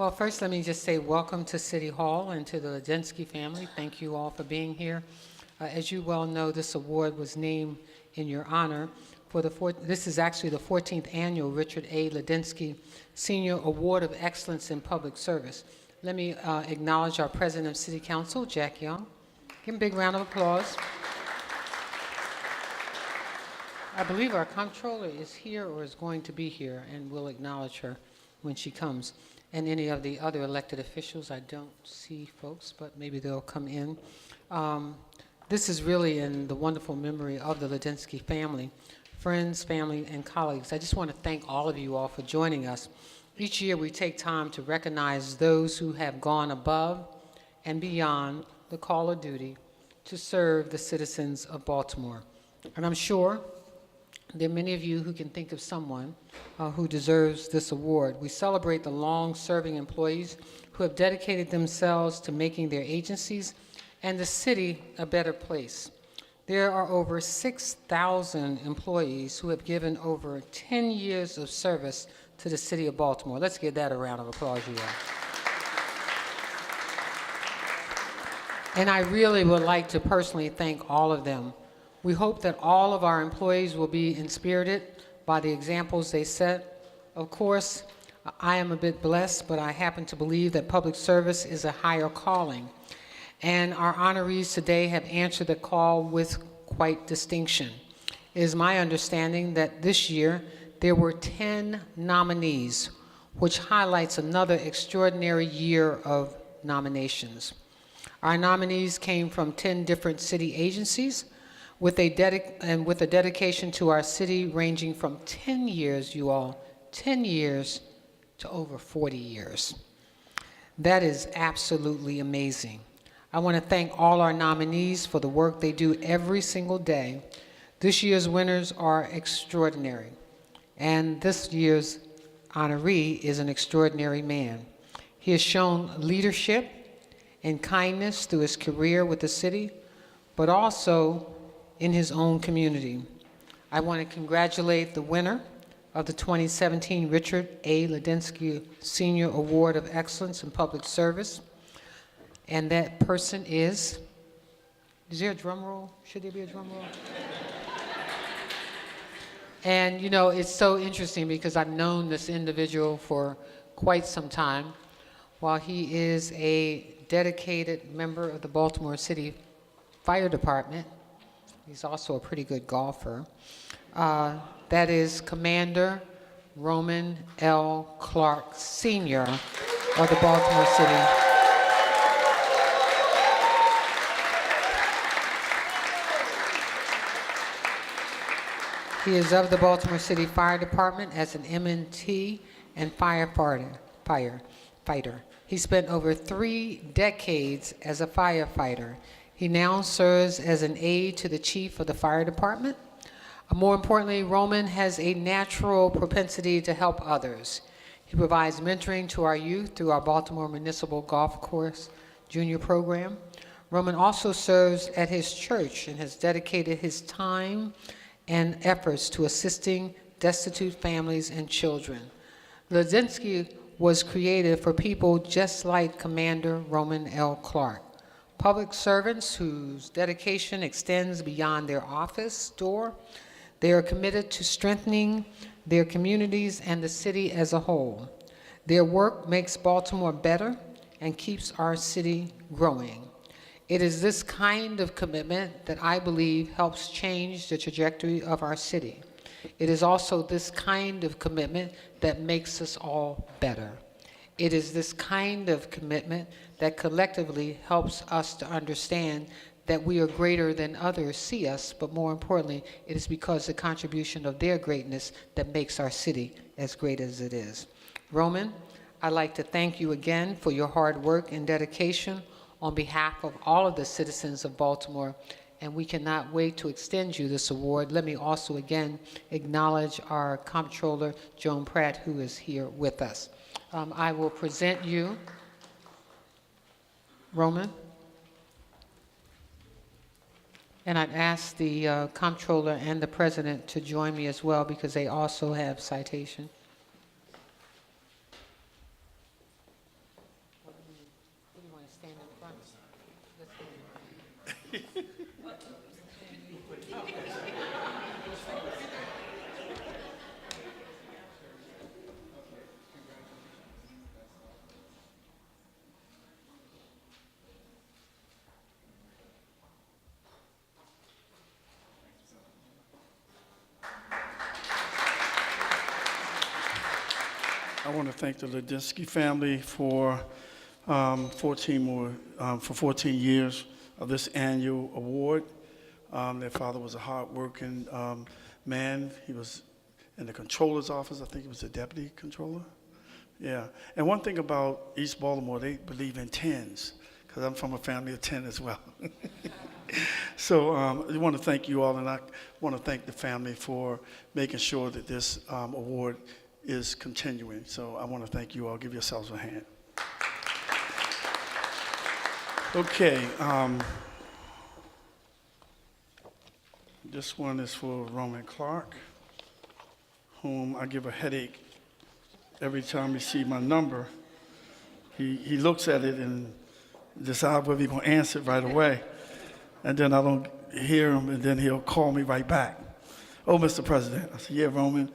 Well, first, let me just say welcome to City Hall and to the Lidinsky family. Thank you all for being here. As you well know, this award was named in your honor for this is actually the 14th annual Richard A. Lidinsky Senior Award of Excellence in Public Service. Let me acknowledge our President of City Council, Jack Young. Give him a big round of applause. I believe our comptroller is here or is going to be here, and we'll acknowledge her when she comes. And any of the other elected officials, I don't see folks, but maybe they'll come in. This is really in the wonderful memory of the Lidinsky family, friends, family, and colleagues. I just want to thank all of you all for joining us. Each year we take time to recognize those who have gone above and beyond the call of duty to serve the citizens of Baltimore. And I'm sure there are many of you who can think of someone who deserves this award. We celebrate the long-serving employees who have dedicated themselves to making their agencies and the city a better place. There are over 6,000 employees who have given over 10 years of service to the city of Baltimore. Let's give that a round of applause, you all. And I really would like to personally thank all of them. We hope that all of our employees will be inspirited by the examples they set. Of course, I am a bit blessed, but I happen to believe that public service is a higher calling. And our honorees today have answered the call with quite distinction. It is my understanding that this year there were 10 nominees, which highlights another extraordinary year of nominations. Our nominees came from 10 different city agencies, with a dedication to our city ranging from 10 years, you all, 10 years to over 40 years. That is absolutely amazing. I want to thank all our nominees for the work they do every single day. This year's winners are extraordinary, and this year's honoree is an extraordinary man. He has shown leadership and kindness through his career with the city, but also in his own community. I want to congratulate the winner of the 2017 Richard A. Lidinsky Senior Award of Excellence in Public Service. And that person is there a drum roll? Should there be a drum roll? And you know, it's so interesting because I've known this individual for quite some time. While he is a dedicated member of the Baltimore City Fire Department, he's also a pretty good golfer. That is Commander Roman L. Clark, Sr. of the Baltimore City. He is of the Baltimore City Fire Department as an M&T and firefighter. He spent over 3 decades as a firefighter. He now serves as an aide to the chief of the fire department. More importantly, Roman has a natural propensity to help others. He provides mentoring to our youth through our Baltimore Municipal Golf Course Junior Program. Roman also serves at his church and has dedicated his time and efforts to assisting destitute families and children. Lidinsky was created for people just like Commander Roman L. Clark. Public servants whose dedication extends beyond their office door. They are committed to strengthening their communities and the city as a whole. Their work makes Baltimore better and keeps our city growing. It is this kind of commitment that I believe helps change the trajectory of our city. It is also this kind of commitment that makes us all better. It is this kind of commitment that collectively helps us to understand that we are greater than others see us, but more importantly, it is because the contribution of their greatness that makes our city as great as it is. Roman, I'd like to thank you again for your hard work and dedication on behalf of all of the citizens of Baltimore, and we cannot wait to extend you this award. Let me also again acknowledge our Comptroller, Joan Pratt, who is here with us. I will present you, Roman, and I'd ask the Comptroller and the President to join me as well because they also have citation. I want to thank the Lidinsky family for 14 years of this annual award. Their father was a hard-working man. He was in the controller's office. I think he was the deputy controller. Yeah. And one thing about East Baltimore, they believe in tens, because I'm from a family of 10 as well. So I want to thank you all, and I want to thank the family for making sure that this award is continuing. So I want to thank you all. Give yourselves a hand. Okay. This one is for Roman Clark, whom I give a headache every time he sees my number. He looks at it and decides whether he's going to answer it right away. And then I don't hear him, and then he'll call me right back. Oh, Mr. President. I said, yeah, Roman,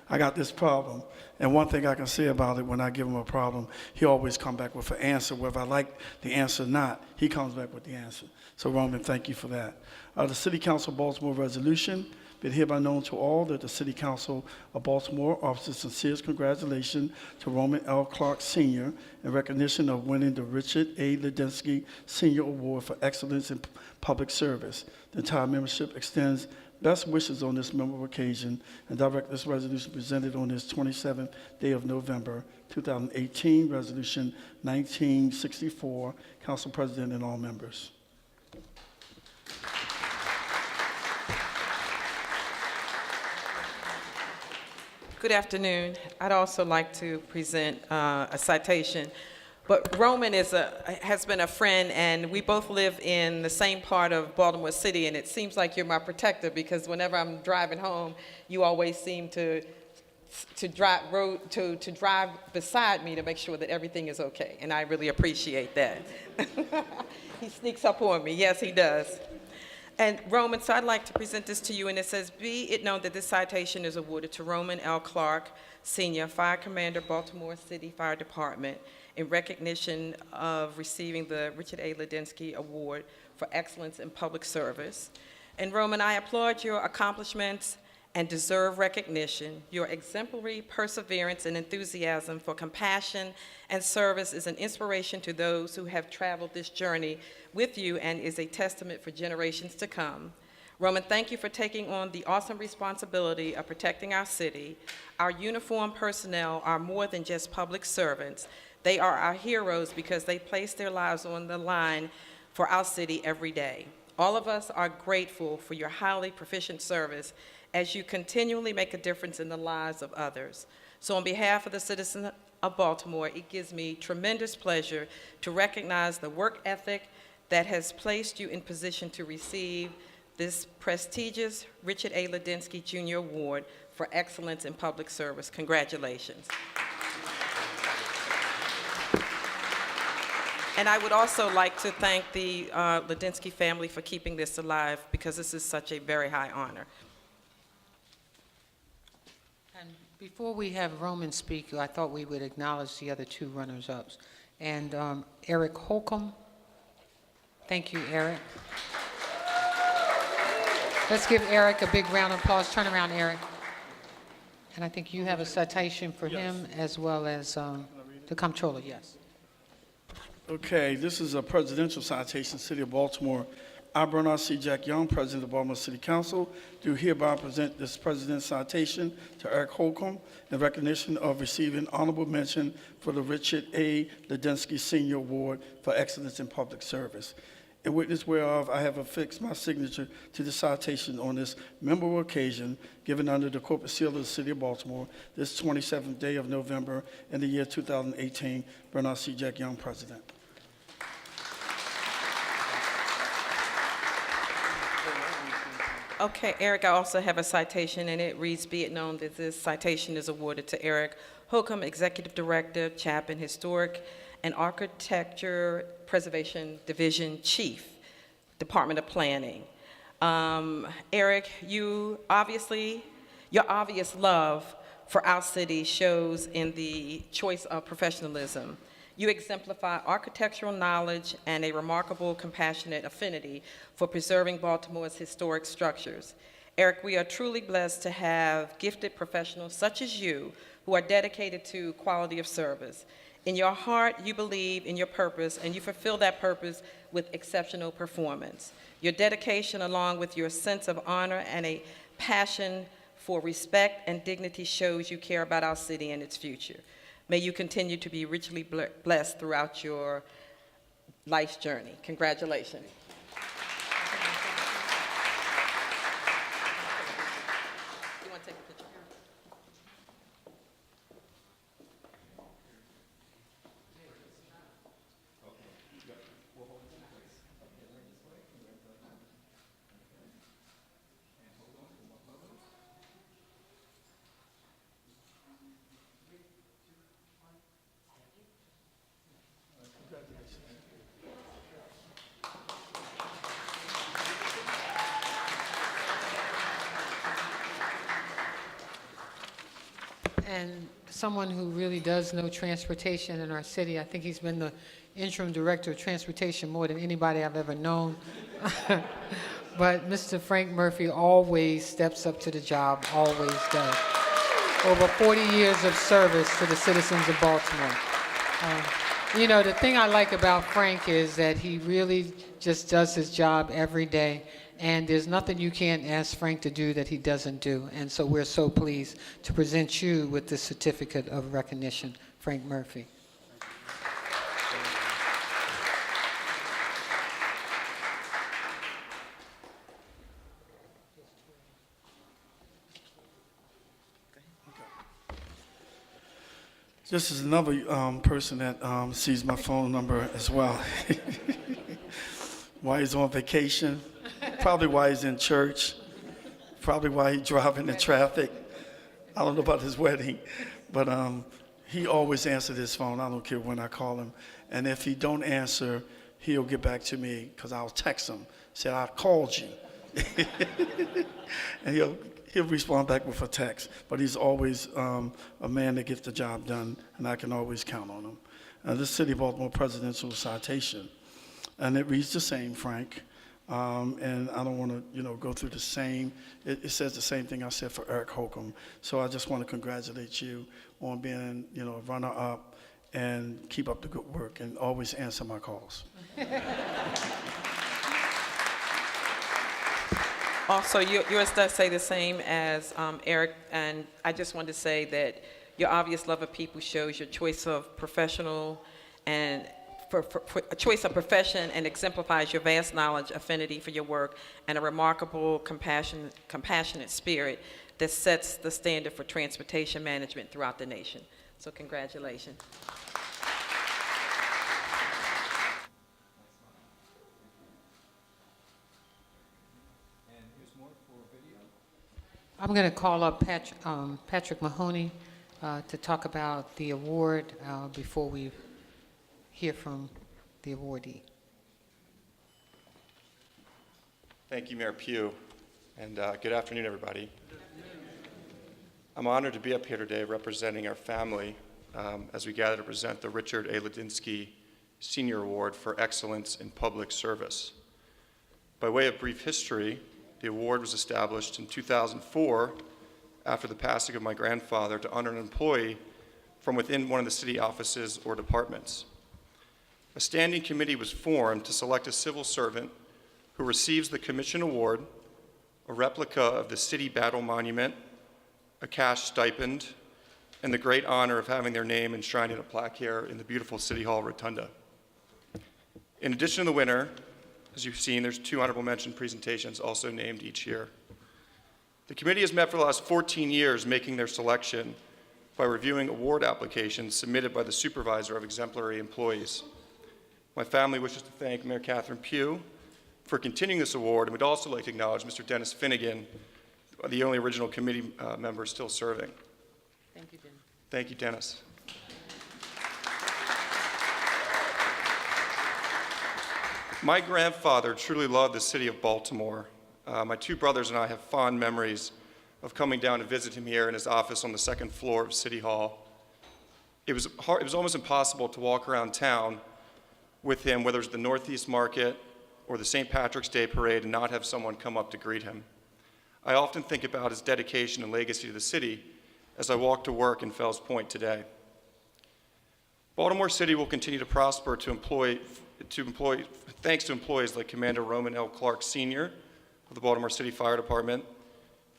I got this problem. And one thing I can say about it, when I give him a problem, he always comes back with an answer. Whether I like the answer or not, he comes back with the answer. So, Roman, thank you for that. The City Council of Baltimore resolution, be it hereby known to all that the City Council of Baltimore offers sincerest congratulations to Roman L. Clark Sr. in recognition of winning the Richard A. Lidinsky Senior Award for Excellence in Public Service. The entire membership extends best wishes on this memorable occasion and direct this resolution presented on this 27th day of November, 2018, Resolution 1964, Council President and all members. Good afternoon. I'd also like to present a citation. But Roman has been a friend, and we both live in the same part of Baltimore City, and it seems like you're my protector because whenever I'm driving home, you always seem to drive beside me to make sure that everything is okay, and I really appreciate that. He sneaks up on me. Yes, he does. And Roman, so I'd like to present this to you, and it says, be it known that this citation is awarded to Roman L. Clark, Sr., Fire Commander, Baltimore City Fire Department, in recognition of receiving the Richard A. Lidinsky Award for Excellence in Public Service. And Roman, I applaud your accomplishments and deserve recognition. Your exemplary perseverance and enthusiasm for compassion and service is an inspiration to those who have traveled this journey with you and is a testament for generations to come. Roman, thank you for taking on the awesome responsibility of protecting our city. Our uniformed personnel are more than just public servants. They are our heroes because they place their lives on the line for our city every day. All of us are grateful for your highly proficient service as you continually make a difference in the lives of others. So on behalf of the citizens of Baltimore, it gives me tremendous pleasure to recognize the work ethic that has placed you in position to receive this prestigious Richard A. Lidinsky Jr. Award for Excellence in Public Service. Congratulations. And I would also like to thank the Lidinsky family for keeping this alive because this is such a very high honor. And before we have Roman speak, I thought we would acknowledge the other two runners-ups. And Eric Holcomb. Thank you, Eric. Let's give Eric a big round of applause. Turn around, Eric. And I think you have a citation for him as well as the comptroller, yes. Okay, this is a presidential citation, City of Baltimore. I, Bernard C. Jack Young, President of Baltimore City Council, do hereby present this President's citation to Eric Holcomb in recognition of receiving honorable mention for the Richard A. Lidinsky Senior Award for Excellence in Public Service. In witness whereof, I have affixed my signature to the citation on this memorable occasion given under the corporate seal of the City of Baltimore, this 27th day of November in the year 2018. Bernard C. Jack Young, President. Okay, Eric, I also have a citation, and it reads, be it known that this citation is awarded to Eric Holcomb, Executive Director, Chapin Historic and Architecture Preservation Division Chief, Department of Planning. Eric, your obvious love for our city shows in the choice of professionalism. You exemplify architectural knowledge and a remarkable compassionate affinity for preserving Baltimore's historic structures. Eric, we are truly blessed to have gifted professionals such as you who are dedicated to quality of service. In your heart, you believe in your purpose, and you fulfill that purpose with exceptional performance. Your dedication, along with your sense of honor and a passion for respect and dignity, shows you care about our city and its future. May you continue to be richly blessed throughout your life's journey. Congratulations. You want to take a picture? And someone who really does know transportation in our city. I think he's been the interim director of transportation more than anybody I've ever known. But Mr. Frank Murphy always steps up to the job, always does. Over 40 years of service to the citizens of Baltimore. You know, the thing I like about Frank is that he really just does his job every day, and there's nothing you can't ask Frank to do that he doesn't do. And so we're so pleased to present you with this certificate of recognition, Frank Murphy. This is another person that sees my phone number as well. While he's on vacation, probably while he's in church, probably while he's driving in traffic. I don't know about his wedding, but he always answers his phone. I don't care when I call him. And if he don't answer, he'll get back to me because I'll text him, say, I called you. And he'll respond back with a text. But he's always a man that gets the job done, and I can always count on him. This City of Baltimore Presidential Citation, and it reads the same, Frank. And I don't want to, go through the same. It says the same thing I said for Eric Holcomb. So I just want to congratulate you on being, a runner-up, and keep up the good work, and always answer my calls. Also, yours does say the same as Eric, and I just wanted to say that your obvious love of people shows your choice of professional and for a choice of profession, and exemplifies your vast knowledge, affinity for your work, and a remarkable compassionate spirit that sets the standard for transportation management throughout the nation. So congratulations. I'm going to call up Patrick Mahoney to talk about the award before we hear from the awardee. Thank you, Mayor Pugh, and good afternoon, everybody. I'm honored to be up here today representing our family as we gather to present the Richard A. Lidinsky Senior Award for Excellence in Public Service. By way of brief history, the award was established in 2004 after the passing of my grandfather to honor an employee from within one of the city offices or departments. A standing committee was formed to select a civil servant who receives the commission award, a replica of the city battle monument, a cash stipend, and the great honor of having their name enshrined in a plaque here in the beautiful City Hall Rotunda. In addition to the winner, as you've seen, there's 2 honorable mention presentations also named each year. The committee has met for the last 14 years, making their selection by reviewing award applications submitted by the supervisor of exemplary employees. My family wishes to thank Mayor Catherine Pugh for continuing this award, and would also like to acknowledge Mr. Dennis Finnegan, the only original committee member still serving. Thank you, Dennis. Thank you, Dennis. My grandfather truly loved the city of Baltimore. My two brothers and I have fond memories of coming down to visit him here in his office on the second floor of City Hall. It was almost impossible to walk around town with him, whether it was the Northeast Market or the St. Patrick's Day Parade, and not have someone come up to greet him. I often think about his dedication and legacy to the city as I walk to work in Fells Point today. Baltimore City will continue to prosper thanks to employees like Commander Roman L. Clark Sr. of the Baltimore City Fire Department,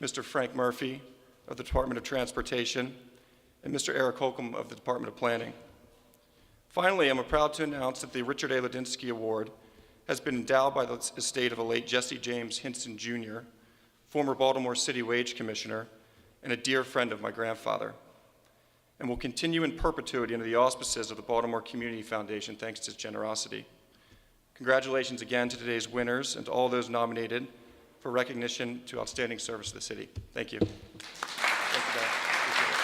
Mr. Frank Murphy of the Department of Transportation, and Mr. Eric Holcomb of the Department of Planning. Finally, I'm proud to announce that the Richard A. Lidinsky Award has been endowed by the estate of a late Jesse James Hinson Jr., former Baltimore City Wage Commissioner, and a dear friend of my grandfather, and will continue in perpetuity under the auspices of the Baltimore Community Foundation thanks to his generosity. Congratulations again to today's winners and to all those nominated for recognition to outstanding service to the city. Thank you. Thank you, guys. Appreciate it.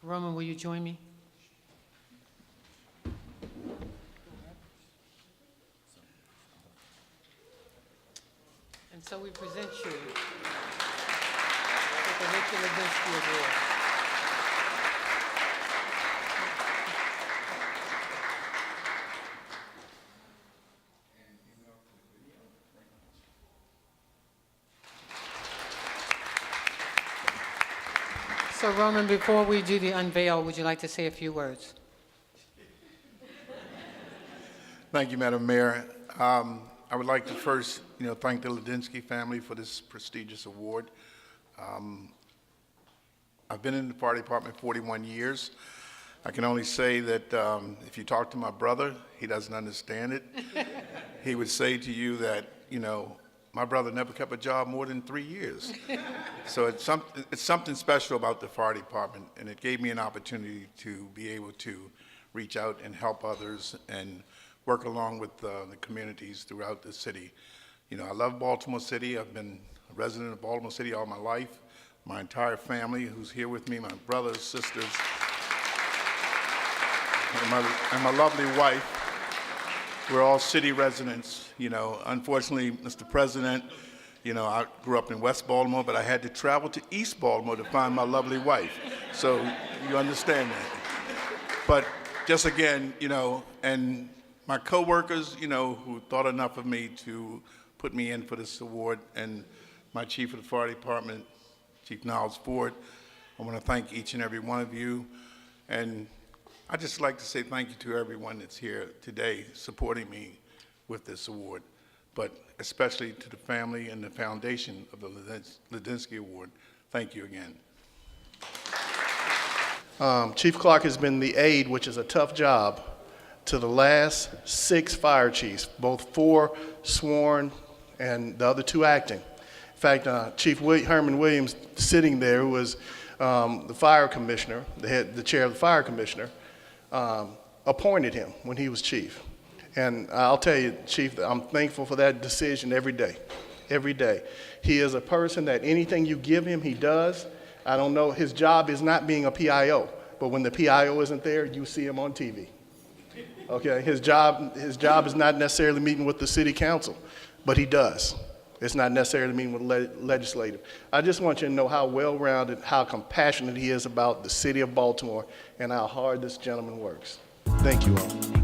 Roman, will you join me? And so we present you with the Richard Lidinsky Award. So Roman, before we do the unveil, would you like to say a few words? Thank you, Madam Mayor. I would like to first, thank the Lidinsky family for this prestigious award. I've been in the fire department 41 years. I can only say that if you talk to my brother, he doesn't understand it. He would say to you that, my brother never kept a job more than 3 years. So it's something special about the fire department, and it gave me an opportunity to be able to reach out and help others and work along with the communities throughout the city. I love Baltimore City. I've been a resident of Baltimore City all my life. My entire family who's here with me, my brothers, sisters, and my lovely wife. We're all city residents. Unfortunately, Mr. President, I grew up in West Baltimore, but I had to travel to East Baltimore to find my lovely wife. So you understand that. But just again, and my coworkers, who thought enough of me to put me in for this award, and my chief of the fire department, Chief Niles Ford, I want to thank each and every one of you. And I'd just like to say thank you to everyone that's here today supporting me with this award, but especially to the family and the foundation of the Lidinsky Award. Thank you again. Chief Clark has been the aide, which is a tough job, to the last 6 fire chiefs, both 4 sworn and the other 2 acting. In fact, Chief Herman Williams, sitting there, who was the fire commissioner, the chair of the fire commissioner, appointed him when he was chief. And I'll tell you, Chief, I'm thankful for that decision every day, every day. He is a person that anything you give him, he does. I don't know, his job is not being a PIO, but when the PIO isn't there, you see him on TV. Okay, his job is not necessarily meeting with the city council, but he does. It's not necessarily meeting with legislative. I just want you to know how well-rounded, how compassionate he is about the city of Baltimore, and how hard this gentleman works. Thank you all.